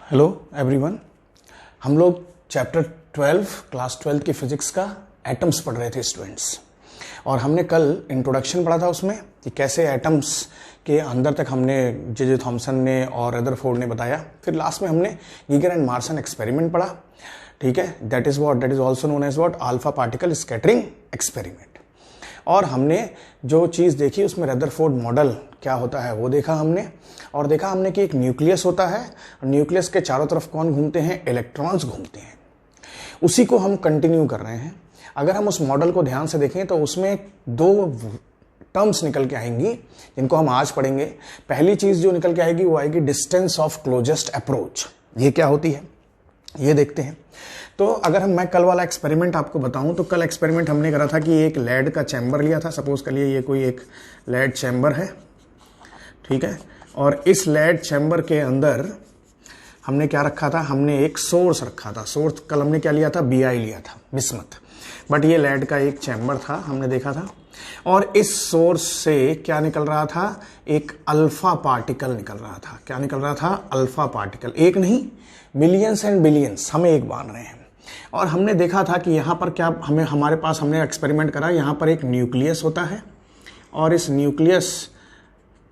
Hello everyone. हम लोग chapter 12 class 12 की फिजिक्स का एटम्स पढ़ रहे थे स्टूडेंट्स, और हमने कल इंट्रोडक्शन पढ़ा था उसमें कि कैसे एटम्स के अंदर तक हमने जे थॉमसन ने और रदरफोर्ड ने बताया। फिर लास्ट में हमने गीगर एंड मार्सन एक्सपेरिमेंट पढ़ा, ठीक है। That is also known as what alpha particle scattering experiment. और हमने जो चीज़ देखी उसमें रदरफोर्ड मॉडल क्या होता है वो देखा हमने, और देखा हमने कि एक न्यूक्लियस होता है, न्यूक्लियस के चारों तरफ कौन घूमते हैं? इलेक्ट्रॉन्स घूमते हैं। उसी को हम कंटिन्यू कर रहे हैं। अगर हम उस मॉडल को ध्यान से देखें तो उसमें दो टर्म्स निकल के आएंगी जिनको हम आज पढ़ेंगे। पहली चीज़ जो निकल के आएगी वो आएगी डिस्टेंस ऑफ क्लोजेस्ट अप्रोच। ये क्या होती है ये देखते हैं। तो अगर मैं कल वाला एक्सपेरिमेंट आपको बताऊं तो कल एक्सपेरिमेंट हमने करा था कि एक लेड का चैम्बर लिया था। सपोज करिए ये कोई एक लेड चैम्बर है, ठीक है। और इस लेड चैम्बर के अंदर हमने क्या रखा था? हमने एक सोर्स रखा था। सोर्स कल हमने क्या लिया था? Bi लिया था, बिस्मथ। बट ये लेड का एक चैम्बर था, हमने देखा था। और इस सोर्स से क्या निकल रहा था? एक अल्फा पार्टिकल निकल रहा था। क्या निकल रहा था? Alpha particle. एक नहीं, मिलियंस एंड बिलियंस हम एक मान रहे हैं। और हमने देखा था कि यहाँ पर क्या हमने एक्सपेरिमेंट करा। यहाँ पर एक न्यूक्लियस होता है और इस न्यूक्लियस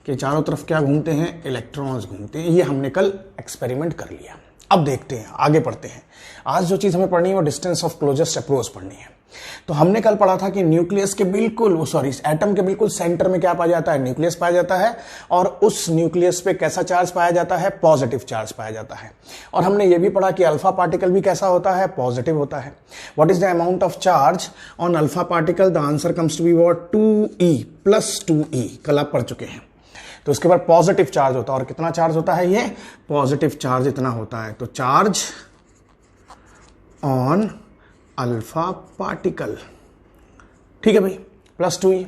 के चारों तरफ क्या घूमते हैं? इलेक्ट्रॉन्स घूमते हैं। ये हमने कल एक्सपेरिमेंट कर लिया। अब देखते हैं, आगे पढ़ते हैं। आज जो चीज़ हमें पढ़नी है वो डिस्टेंस ऑफ क्लोजेस्ट अप्रोच पढ़नी है। तो हमने कल पढ़ा था कि न्यूक्लियस के एटम के बिल्कुल सेंटर में क्या पाया जाता है? न्यूक्लियस पाया जाता है। और उस न्यूक्लियस पे कैसा चार्ज पाया जाता है? पॉजिटिव चार्ज पाया जाता है। और हमने ये भी पढ़ा कि अल्फा पार्टिकल भी कैसा होता है? पॉजिटिव होता है। What is the amount of charge on alpha particle? The answer comes to be what? 2e plus 2e। कल आप पढ़ चुके हैं। तो उसके बाद पॉजिटिव चार्ज होता है। और कितना चार्ज होता है? ये पॉजिटिव चार्ज इतना होता है। तो चार्ज ऑन अल्फा पार्टिकल, ठीक है भाई, plus 2e।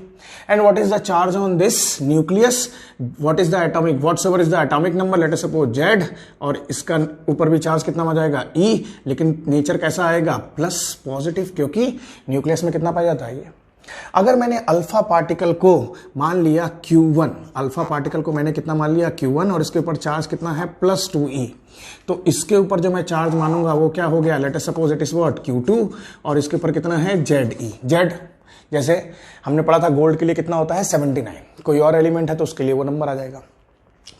And what is the charge on this nucleus? What is the atomic, whatsoever is the atomic number, let us suppose Z। और इसका ऊपर भी चार्ज कितना आ जाएगा? E। लेकिन नेचर कैसा आएगा? प्लस, पॉजिटिव, क्योंकि न्यूक्लियस में कितना पाया जाता है? ये। अगर मैंने अल्फा पार्टिकल को मान लिया Q1, अल्फा पार्टिकल को मैंने कितना मान लिया? Q1, और इसके ऊपर चार्ज कितना है? Plus 2e। तो इसके ऊपर जो मैं चार्ज मानूंगा वो क्या हो गया? Late us suppose it is what? Q2। और इसके ऊपर कितना है? Ze। Z जैसे हमने पढ़ा था गोल्ड के लिए कितना होता है? 79। कोई और एलिमेंट है तो उसके लिए वो नंबर आ जाएगा,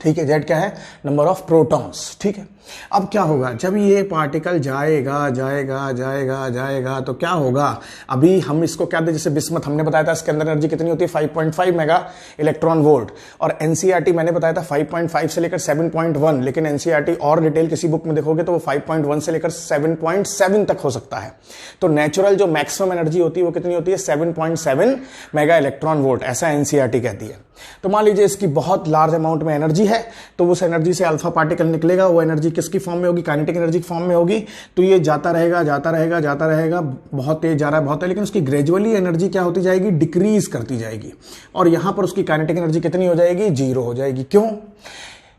ठीक है। Z क्या है? नंबर ऑफ प्रोटॉन्स, ठीक है। अब क्या होगा? जब ये पार्टिकल जाएगा जाएगा जाएगा जाएगा तो क्या होगा? अभी हम इसको क्या दे, जैसे बिस्मथ हमने बताया था इसके अंदर एनर्जी कितनी होती है? 5.5 मेगा इलेक्ट्रॉन वोल्ट। और एनसीईआरटी मैंने बताया था 5.5 से लेकर 7.1। लेकिन एनसीईआरटी और डिटेल किसी बुक में देखोगे तो वो 5.1 से लेकर 7.7 तक हो सकता है। तो नेचुरल जो मैक्सिमम एनर्जी होती है वो कितनी होती है? 7.7 मेगा इलेक्ट्रॉन वोल्ट, ऐसा एनसीईआरटी कहती है। तो मान लीजिए इसकी बहुत लार्ज अमाउंट में एनर्जी है, तो उस एनर्जी से अल्फा पार्टिकल निकलेगा। वो एनर्जी किसकी फॉर्म में होगी? काइनेटिक एनर्जी की फॉर्म में होगी। तो ये जाता रहेगा जाता रहेगा जाता रहेगा, बहुत तेज जा रहा है, बहुत है, लेकिन उसकी ग्रेजुअली एनर्जी क्या होती जाएगी? डिक्रीज करती जाएगी। और यहां पर उसकी काइनेटिक एनर्जी कितनी हो जाएगी? 0 हो जाएगी। क्यों?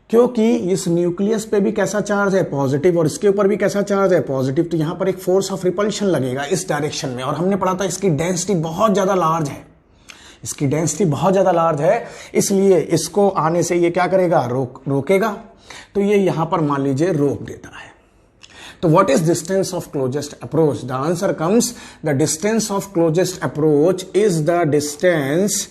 क्योंकि इस न्यूक्लियस पे भी कैसा चार्ज है? पॉजिटिव। और इसके ऊपर भी कैसा चार्ज है? पॉजिटिव। तो यहां पर एक फोर्स ऑफ रिपल्शन लगेगा इस डायरेक्शन में। और हमने पढ़ा था इसकी डेंसिटी बहुत ज्यादा लार्ज है। इसकी डेंसिटी बहुत ज्यादा लार्ज है, इसलिए इसको आने से ये क्या करेगा? रोकेगा। तो ये यहां पर मान लीजिए रोक देता है। तो what is distance of closest approach? The answer comes, the distance of closest approach is the distance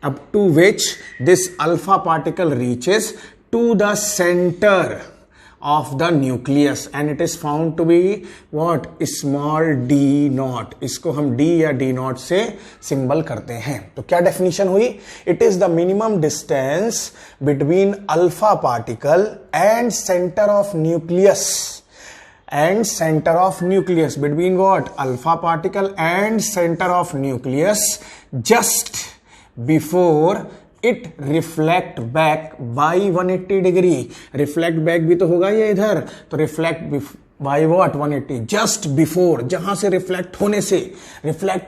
up to which this alpha particle reaches to the centre of the nucleus and it is found to be what? small d naught। इसको हम d या d naught से symbol करते हैं। तो क्या definition हुई? It is the minimum distance between alpha particle and centre of nucleus. And centre of nucleus between what? Alpha particle and centre of nucleus just before it reflect back by 180 degree. Reflect back भी तो होगा ये इधर, तो reflect by what? 180। Just before, जहां से reflect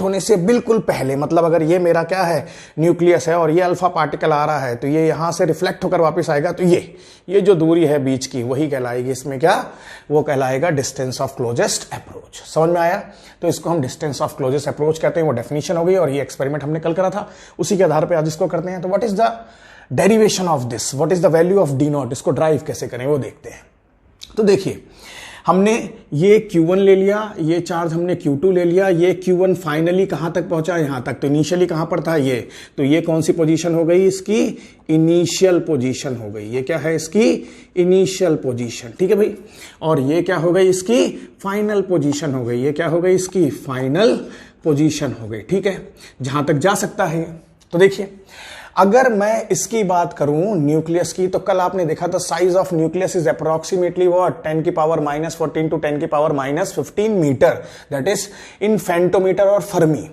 होने से बिल्कुल पहले। मतलब अगर ये मेरा क्या है? न्यूक्लियस है और ये अल्फा पार्टिकल आ रहा है, तो ये यहां से रिफ्लेक्ट होकर वापस आएगा। तो ये जो दूरी है बीच की वही कहलाएगी इसमें क्या? वो कहलाएगा डिस्टेंस ऑफ क्लोजेस्ट अप्रोच। समझ में आया? तो इसको हम डिस्टेंस ऑफ क्लोजेस्ट अप्रोच कहते हैं। वो डेफिनेशन हो गई। और ये एक्सपेरिमेंट हमने कल करा था, उसी के आधार पर आज इसको करते हैं। तो what is the derivation of this? What is the value of d0? इसको ड्राइव कैसे करें वो देखते हैं। तो देखिए हमने ये Q1 ले लिया, ये चार्ज हमने Q2 ले लिया, ये Q1 फाइनली कहाँ तक पहुंचा, यहाँ तक। तो इनिशियली कहाँ पर था ये, तो ये कौन सी पोजीशन हो गई इसकी, इनिशियल पोजीशन हो गई। ये क्या है इसकी इनिशियल पोजीशन, ठीक है भाई। और ये क्या हो गई इसकी फाइनल पोजीशन हो गई, ये क्या हो गई इसकी फाइनल पोजीशन हो गई, ठीक है, जहां तक जा सकता है। तो देखिए अगर मैं इसकी बात करूं न्यूक्लियस की, तो कल आपने देखा था size of nucleus is approximately what 10 की पावर -14 टू 10 की power -15 metre, that is in femtometre और फर्मी।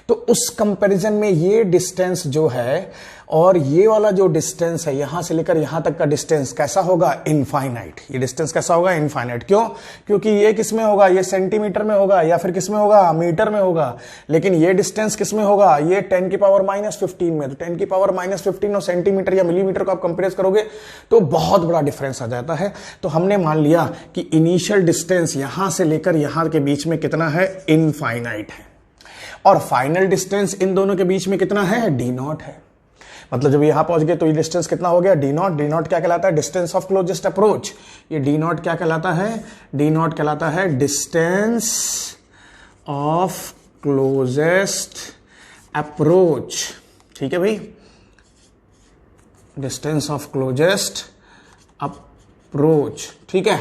तो उस कंपैरिजन में ये डिस्टेंस जो है और ये वाला जो डिस्टेंस है यहां से लेकर यहां तक का डिस्टेंस कैसा होगा, इनफाइनाइट। ये डिस्टेंस कैसा होगा, इनफाइनाइट। क्यों, क्योंकि ये किस में होगा, ये सेंटीमीटर में होगा या फिर किस में होगा, मीटर में होगा। लेकिन ये डिस्टेंस किस में होगा, ये 10 की पावर -15 में। तो 10 की पावर -15 और सेंटीमीटर या मिलीमीटर को आप कंपेयर करोगे तो बहुत बड़ा डिफरेंस आ जाता है। तो हमने मान लिया कि इनिशियल डिस्टेंस यहां से लेकर यहां के बीच में कितना है, इनफाइनाइट है। और फाइनल डिस्टेंस इन दोनों के बीच में कितना है, d0 है। मतलब जब यहां पहुंच गए तो ये डिस्टेंस कितना हो गया, d0। d0 क्या कहलाता है, डिस्टेंस ऑफ क्लोजेस्ट अप्रोच। ये d0 क्या कहलाता है, d0 कहलाता है डिस्टेंस ऑफ क्लोजेस्ट अप्रोच, ठीक है भाई, डिस्टेंस ऑफ क्लोजेस्ट अप्रोच, ठीक है।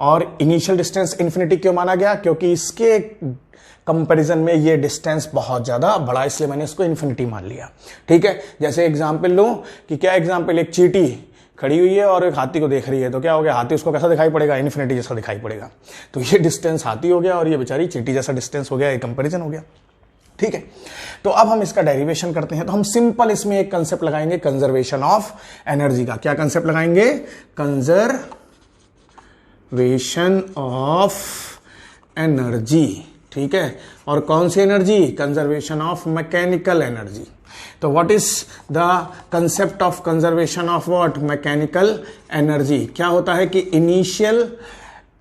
और इनिशियल डिस्टेंस इन्फिनिटी क्यों माना गया, क्योंकि इसके कंपैरिजन में ये डिस्टेंस बहुत ज्यादा बड़ा, इसलिए मैंने इसको इन्फिनिटी मान लिया, ठीक है। जैसे एग्जांपल लो कि क्या एग्जांपल, एक चींटी खड़ी हुई है और एक हाथी को देख रही है, तो क्या हो गया, हाथी उसको कैसा दिखाई पड़ेगा, इन्फिनिटी जैसा दिखाई पड़ेगा। तो ये डिस्टेंस हाथी हो गया और ये बेचारी चींटी जैसा डिस्टेंस हो गया, ये कंपेरिजन हो गया, ठीक है। तो अब हम इसका डेरिवेशन करते हैं। तो हम सिंपल इसमें एक कंसेप्ट लगाएंगे कंजर्वेशन ऑफ एनर्जी का। क्या कंसेप्ट लगाएंगे, कंजर्वेशन ऑफ एनर्जी, ठीक है। और कौन सी energy, conservation of mechanical energy. तो what is the concept of conservation of what, mechanical energy. क्या होता है कि initial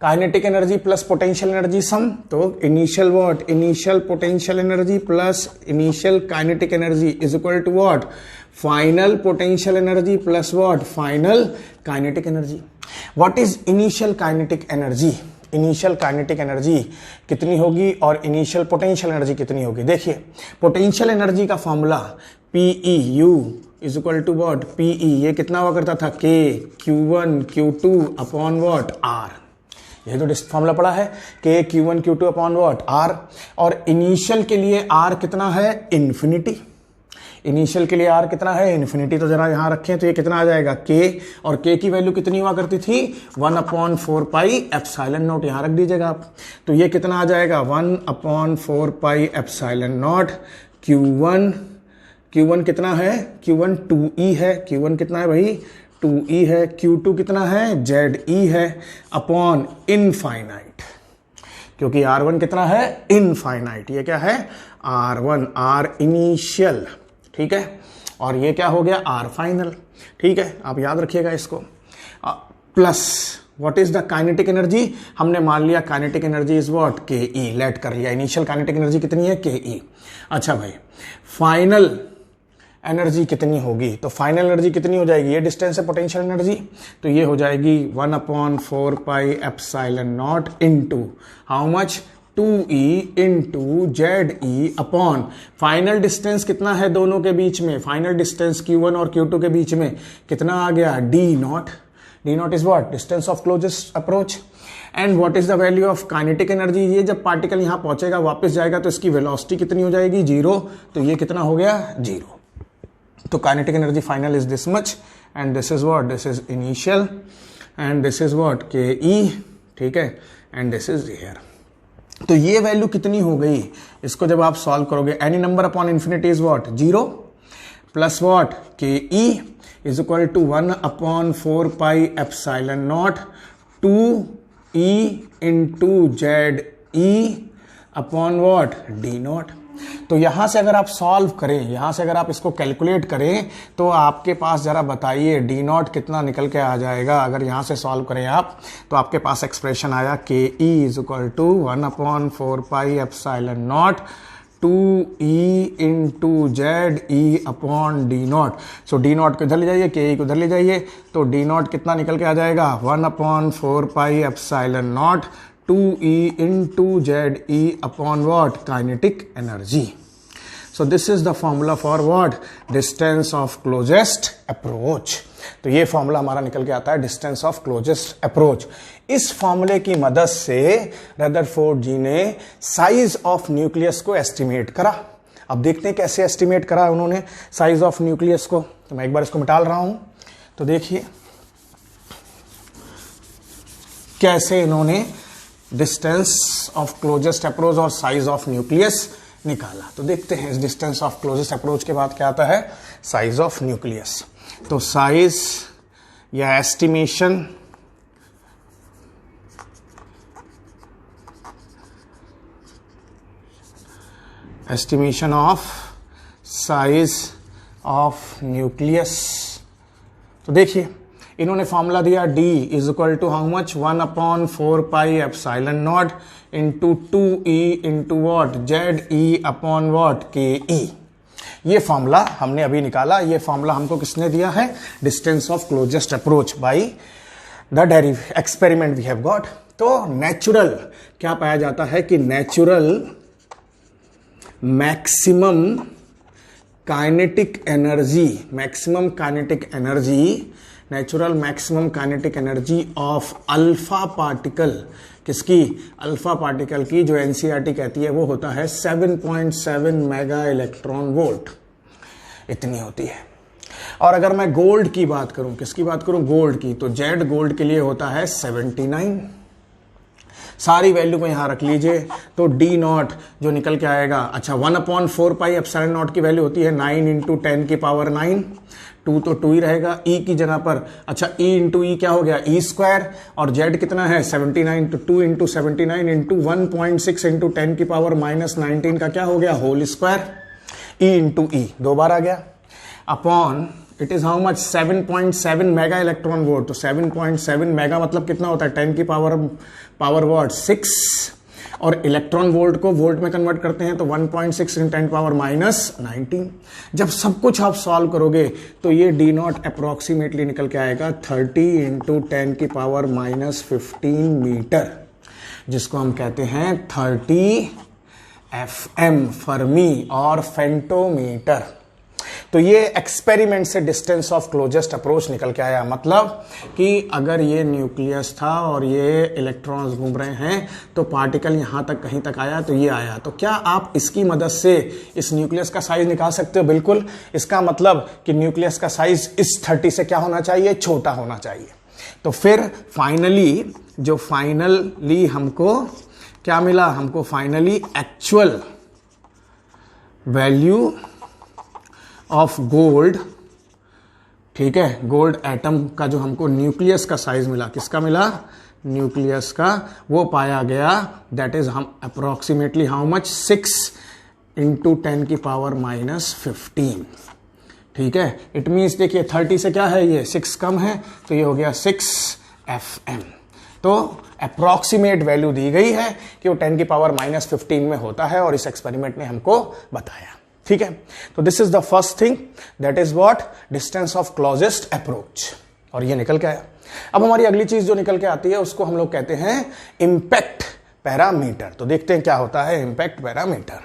kinetic energy plus potential energy sum. तो initial what, initial potential energy plus initial kinetic energy is equal to what, final potential energy plus what, final kinetic energy. What is initial kinetic energy, initial kinetic energy कितनी होगी और initial potential energy कितनी होगी। देखिए potential energy का formula PE U is equal to what, PE ये कितना हुआ करता था, के Q1 Q2 upon what, are. ये तो फॉर्मूला पड़ा है, K Q1 Q2 upon what, R. और इनिशियल के लिए आर कितना है, इन्फिनिटी। इनिशियल के लिए आर कितना है, इन्फिनिटी। तो जरा यहां रखें तो ये कितना आ जाएगा, के, और के की वैल्यू कितनी हुआ करती थी, 1/4 पाई एप्सिलॉन नॉट, यहां रख दीजिएगा आप। तो ये कितना आ जाएगा, 1/4 pi epsilon not Q1, Q1 कितना है, Q1 2E है, Q1 कितना है भाई, 2E है। Q2 कितना है, ZE है, अपॉन इनफाइनाइट, क्योंकि R1 कितना है, इनफाइनाइट। ये क्या है, R1, आर इनिशियल, ठीक है। और ये क्या हो गया, आर फाइनल, ठीक है। आप याद रखिएगा इसको। Plus what is the kinetic energy, हमने मान लिया काइनेटिक एनर्जी इज व्हाट, के ई, लेट कर लिया। इनिशियल काइनेटिक एनर्जी कितनी है, के ई। अच्छा भाई फाइनल एनर्जी कितनी होगी, तो फाइनल एनर्जी कितनी हो जाएगी, ये डिस्टेंस है पोटेंशियल एनर्जी, तो ये हो जाएगी 1/4 pi epsilon not into how much, 2E into ZE upon final distance कितना है दोनों के बीच में, फाइनल डिस्टेंस Q1 और Q2 के बीच में कितना आ गया, D0। D0 is what, distance of closest approach. And what is the value of kinetic energy, ये जब पार्टिकल यहां पहुंचेगा वापस जाएगा तो इसकी वेलोसिटी कितनी हो जाएगी, 0। तो ये कितना हो गया, 0। तो kinetic energy final is this much and this is what, this is initial and this is what, KE, ठीक है, एंड दिस इज हियर। तो ये वैल्यू कितनी हो गई, इसको जब आप सॉल्व करोगे, any number upon infinity is what, 0 plus what, KE is equal to 1/4 pi epsilon not 2E into ZE upon what, D0। तो यहां से अगर आप सॉल्व करें, यहां से अगर आप इसको कैलकुलेट करें तो आपके पास जरा बताइए D0 कितना निकल के आ जाएगा। अगर यहां से सॉल्व करें आप तो आपके पास एक्सप्रेशन आया KE is equal to 1/4 pi epsilon not 2e into Z E upon D not. So D not को इधर ले जाइए, के ई को इधर ले जाइए, तो डी नॉट कितना निकल के आ जाएगा 1/4 epsilon not 2e into Z E upon what kinetic energy. So this is the formula for what? Distance of closest approach। तो ये फॉर्मूला हमारा निकल के आता है डिस्टेंस ऑफ क्लोजेस्ट अप्रोच। इस फॉर्मूले की मदद से रदरफोर्ड जी ने साइज ऑफ न्यूक्लियस को एस्टिमेट करा। अब देखते हैं कैसे एस्टिमेट करा उन्होंने साइज ऑफ न्यूक्लियस को। तो मैं एक बार इसको मिटा रहा हूं, तो देखिए कैसे इन्होंने डिस्टेंस ऑफ क्लोजेस्ट अप्रोच और साइज ऑफ न्यूक्लियस निकाला। तो देखते हैं इस डिस्टेंस ऑफ क्लोजेस्ट अप्रोच के बाद क्या आता है, साइज ऑफ न्यूक्लियस। तो साइज या estimation of size of nucleus. तो देखिए इन्होंने फॉर्मूला दिया D is equal to how much 1/4 epsilon not into 2e into what Z E upon what K E. ये फॉर्मूला हमने अभी निकाला। ये फॉर्मूला हमको किसने दिया है, distance of closest approach by the experiment we have got. तो नेचुरल क्या पाया जाता है कि natural maximum kinetic energy of alpha particle. किसकी, अल्फा पार्टिकल की, जो एनसीईआरटी कहती है वो होता है 7.7 मेगा इलेक्ट्रॉन वोल्ट, इतनी होती है। और अगर मैं गोल्ड की बात करूं, किसकी बात करूं, गोल्ड की, तो जेड गोल्ड के लिए होता है 79। सारी वैल्यू को यहां रख लीजिए, तो डी नॉट जो निकल के आएगा, अच्छा 1/4 एप्सिलॉन नॉट की वैल्यू होती है 9 इंटू 10 की पावर 9, 2 तो 2 ही रहेगा, ई की जगह पर, अच्छा ई इंटू ई क्या हो गया, ई स्क्वायर, और जेड कितना है 79, तो 2 इंटू 79 इंटू 1.6 इंटू 10 की पावर -19 का क्या हो गया, होल स्क्वायर, ई इंटू ई 2 बार आ गया, upon it is how much 7.7 mega electron volt. तो 7.7 मेगा मतलब कितना होता है 10 की पावर वॉट 6, और इलेक्ट्रॉन वोल्ट को वोल्ट में कन्वर्ट करते हैं तो 1.6 इन 10 पावर -19। जब सब कुछ आप सॉल्व करोगे तो ये डी नॉट अप्रोक्सीमेटली निकल के आएगा 30 इंटू 10 की पावर -15 मीटर, जिसको हम कहते हैं 30 FM फर्मी और फेंटोमीटर। तो ये एक्सपेरिमेंट से डिस्टेंस ऑफ क्लोजेस्ट अप्रोच निकल के आया। मतलब कि अगर ये न्यूक्लियस था और ये इलेक्ट्रॉन्स घूम रहे हैं तो पार्टिकल यहां तक कहीं तक आया तो ये आया। तो क्या आप इसकी मदद से इस न्यूक्लियस का साइज निकाल सकते हो? बिल्कुल। इसका मतलब कि न्यूक्लियस का साइज इस 30 से क्या होना चाहिए, छोटा होना चाहिए। तो फिर फाइनली हमको क्या मिला, हमको finally actual value of gold, ठीक है, गोल्ड एटम का जो हमको न्यूक्लियस का साइज मिला, किसका मिला, न्यूक्लियस का, वो पाया गया दैट इज हम अप्रोक्सीमेटली हाउ मच 6 इंटू 10 की पावर -15। ठीक है, इट मीन्स देखिए 30 से क्या है, ये 6 कम है तो ये हो गया 6 FM। तो अप्रोक्सीमेट वैल्यू दी गई है कि वो 10 की पावर -15 में होता है और इस एक्सपेरिमेंट ने हमको बताया। ठीक है, तो this is the first thing, that is what, distance of closest approach, और ये निकल के आया। अब हमारी अगली चीज जो निकल के आती है उसको हम लोग कहते हैं इंपैक्ट पैरामीटर। तो देखते हैं क्या होता है इंपैक्ट पैरामीटर।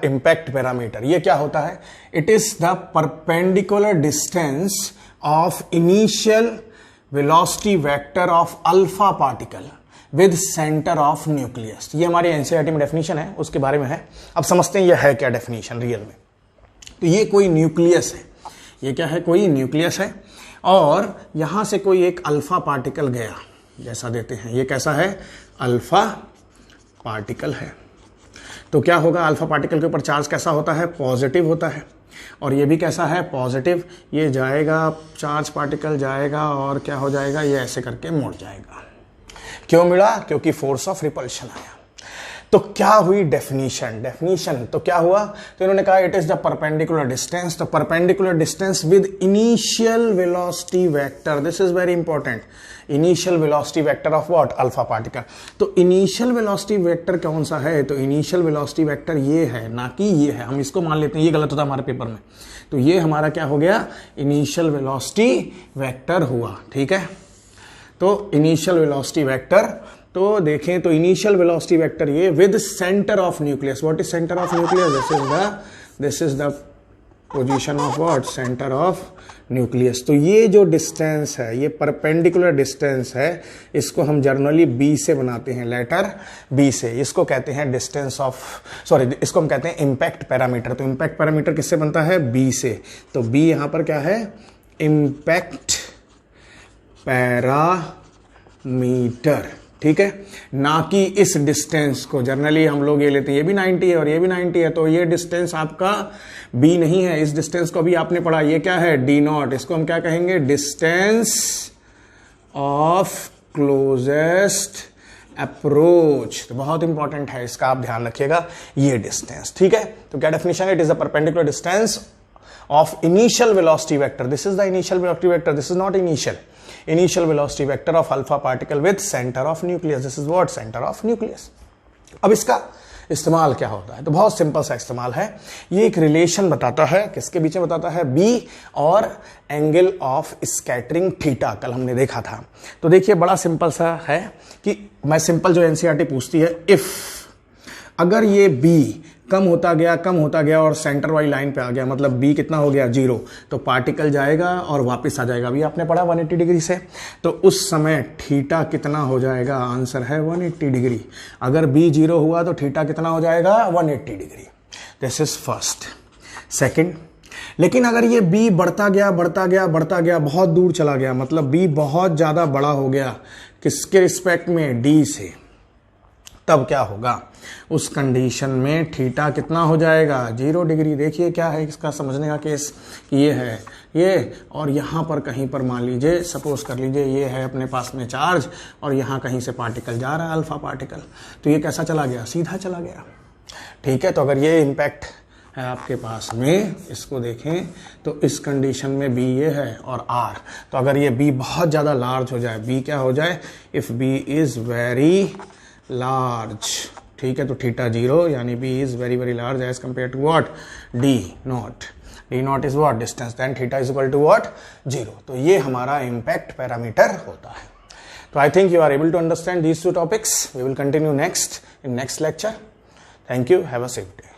इंपैक्ट पैरामीटर ये क्या होता है, it is the perpendicular distance of initial velocity vector of alpha particle with centre of nucleus. ये हमारी एनसीईआरटी में डेफिनेशन है, उसके बारे में है। अब समझते हैं ये है क्या डेफिनेशन रियल में। तो ये कोई न्यूक्लियस है, ये क्या है, कोई न्यूक्लियस है, और यहां से कोई एक अल्फा पार्टिकल गया, जैसा देते हैं, ये कैसा है, अल्फा पार्टिकल है। तो क्या होगा, अल्फा पार्टिकल के ऊपर चार्ज कैसा होता है, पॉजिटिव होता है, और ये भी कैसा है, पॉजिटिव। ये जाएगा, चार्ज पार्टिकल जाएगा और क्या हो जाएगा, ये ऐसे करके मुड़ जाएगा। क्यों मिला, क्योंकि फोर्स ऑफ रिपल्शन आया। तो क्या हुई डेफिनेशन, तो क्या हुआ, तो इन्होंने कहा it is the perpendicular distance, तो perpendicular distance with initial velocity vector, this is very important, initial velocity vector of what, alpha particle. तो इनिशियल वेलोसिटी वेक्टर कौन सा है, तो इनिशियल वेलोसिटी वेक्टर ये है, ना कि ये है, हम इसको मान लेते हैं, ये गलत होता है हमारे पेपर में, तो ये हमारा क्या हो गया, इनिशियल वेलोसिटी वेक्टर हुआ, ठीक है। तो इनिशियल वेलोसिटी वेक्टर, तो देखें तो इनिशियल वेलोसिटी वेक्टर ये with centre of nucleus, what is centre of nucleus, this is the position of what, centre of nucleus. तो ये जो डिस्टेंस है, ये परपेंडिकुलर डिस्टेंस है, इसको हम जनरली बी से बनाते हैं, लेटर बी से, इसको कहते हैं डिस्टेंस ऑफ, सॉरी इसको हम कहते हैं इम्पैक्ट पैरामीटर। तो इम्पैक्ट पैरामीटर किससे बनता है, बी से, तो बी यहां पर क्या है, इम्पैक्ट पैरामीटर, ठीक है, ना कि इस डिस्टेंस को, जनरली हम लोग ये लेते हैं, ये भी 90 है और ये भी 90 है, तो ये डिस्टेंस आपका b नहीं है, इस डिस्टेंस को भी आपने पढ़ा, ये क्या है, d0, इसको हम क्या कहेंगे, डिस्टेंस ऑफ क्लोजेस्ट अप्रोच। तो बहुत इंपॉर्टेंट है, इसका आप ध्यान रखिएगा, ये डिस्टेंस, ठीक है। तो क्या डेफिनेशन है, it is the perpendicular distance of initial velocity vector, this is the initial velocity vector, this is not initial velocity vector of alpha particle with center of nucleus, this is what, center of nucleus। अब इसका इस्तेमाल क्या होता है, तो बहुत simple सा इस्तेमाल है, ये एक रिलेशन बताता है, किसके बीच में बताता है, बी और एंगल ऑफ स्कैटरिंग थीटा, कल हमने देखा था। तो देखिए बड़ा सिंपल सा है कि मैं सिंपल जो एनसीईआरटी पूछती है, इफ अगर ये बी कम होता गया और सेंटर वाली लाइन पे आ गया, मतलब बी कितना हो गया, 0, तो पार्टिकल जाएगा और वापस आ जाएगा, अभी आपने पढ़ा 180 डिग्री से, तो उस समय थीटा कितना हो जाएगा, आंसर है 180 डिग्री। अगर बी 0 हुआ तो थीटा कितना हो जाएगा, 180 degree. This is first. Second, लेकिन अगर ये बी बढ़ता गया, बहुत दूर चला गया, मतलब बी बहुत ज्यादा बड़ा हो गया, किसके रिस्पेक्ट में, डी से, तब क्या होगा, उस कंडीशन में थीटा कितना हो जाएगा, 0 डिग्री। देखिए क्या है इसका समझने का केस, कि ये है ये, और यहाँ पर कहीं पर मान लीजिए, सपोज कर लीजिए ये है अपने पास में चार्ज, और यहाँ कहीं से पार्टिकल जा रहा है, अल्फा पार्टिकल, तो ये कैसा चला गया, सीधा चला गया, ठीक है। तो अगर ये इम्पैक्ट है आपके पास में, इसको देखें तो इस कंडीशन में बी ये है और आर, तो अगर ये बी बहुत ज़्यादा लार्ज हो जाए, बी क्या हो जाए, if B is very large, ठीक है, तो थीटा 0, यानी B is very very large as compare to what, d0 is what, distance, then theta is equal to what, 0। तो ये हमारा इम्पैक्ट पैरामीटर होता है। तो I think you are able to understand these two topics. We will continue next in next lecture. Thank you, have a safe day.